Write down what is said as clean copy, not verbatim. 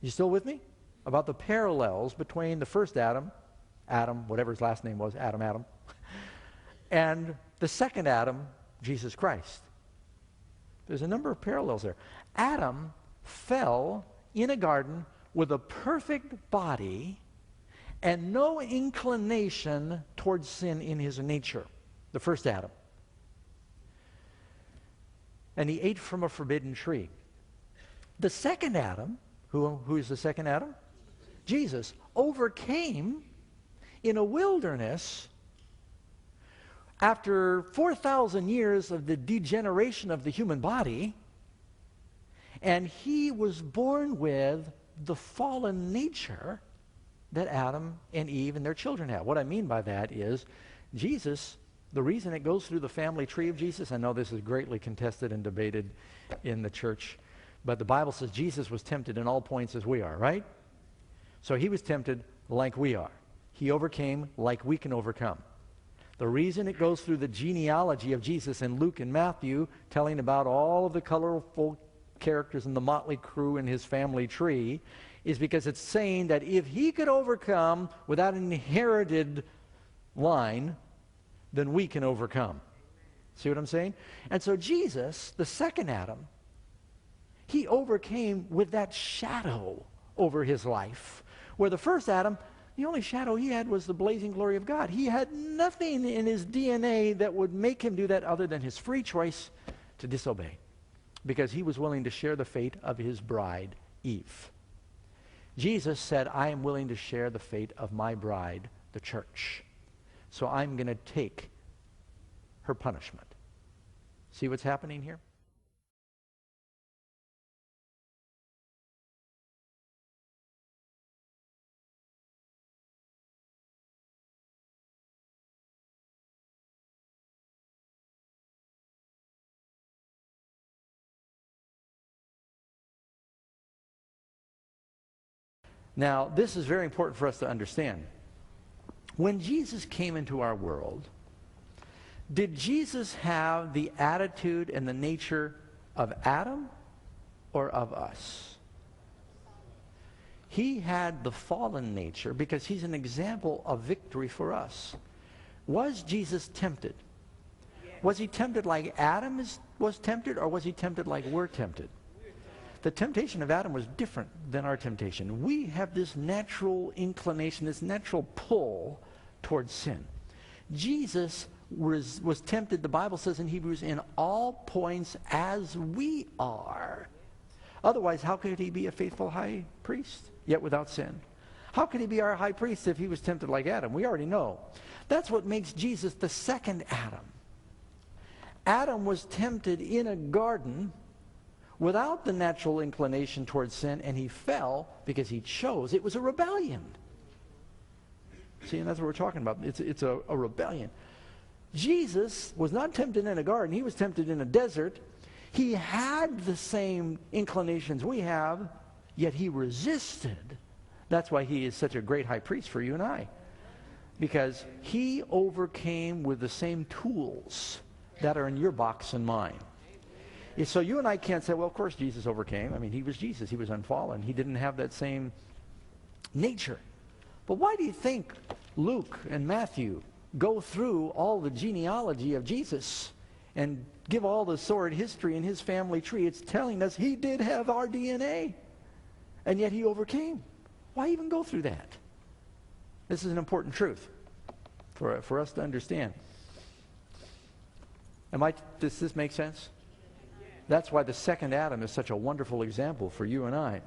You still with me? About the parallels between the first Adam, whatever his last name was, Adam, and the second Adam, Jesus Christ. There's a number of parallels there. Adam fell in a garden with a perfect body and no inclination towards sin in his nature. The first Adam. And he ate from a forbidden tree. The second Adam, who is the second Adam? Jesus overcame in a wilderness after 4,000 years of the degeneration of the human body, and he was born with the fallen nature that Adam and Eve and their children have. What I mean by that is Jesus, the reason it goes through the family tree of Jesus, I know this is greatly contested and debated in the church, but the Bible says Jesus was tempted in all points as we are, right? So he was tempted like we are. He overcame like we can overcome. The reason it goes through the genealogy of Jesus in Luke and Matthew, telling about all of the colorful characters in the motley crew in his family tree, is because it's saying that if he could overcome without an inherited line, then we can overcome. See what I'm saying? And so Jesus, the second Adam, he overcame with that shadow over his life. Where the first Adam, the only shadow he had was the blazing glory of God. He had nothing in his DNA that would make him do that other than his free choice to disobey. Because he was willing to share the fate of his bride, Eve. Jesus said, I am willing to share the fate of my bride, the church. So I'm going to take her punishment. See what's happening here? Now, this is very important for us to understand. When Jesus came into our world, did Jesus have the attitude and the nature of Adam or of us? He had the fallen nature because he's an example of victory for us. Was Jesus tempted? Was he tempted like Adam was tempted, or was he tempted like we're tempted? The temptation of Adam was different than our temptation. We have this natural inclination, this natural pull towards sin. Jesus was tempted, the Bible says in Hebrews, in all points as we are. Otherwise, how could he be a faithful high priest, yet without sin? How could he be our high priest if he was tempted like Adam? We already know. That's what makes Jesus the second Adam. Adam was tempted in a garden without the natural inclination towards sin, and he fell because he chose. It was a rebellion. See, and that's what we're talking about. It's a rebellion. Jesus was not tempted in a garden. He was tempted in a desert. He had the same inclinations we have, yet he resisted. That's why he is such a great high priest for you and I. Because he overcame with the same tools that are in your box and mine. So you and I can't say, well, of course Jesus overcame. I mean, he was Jesus. He was unfallen. He didn't have that same nature. But why do you think Luke and Matthew go through all the genealogy of Jesus and give all the sordid history in his family tree? It's telling us he did have our DNA, and yet he overcame. Why even go through that? This is an important truth for us to understand. Does this make sense? That's why the second Adam is such a wonderful example for you and I.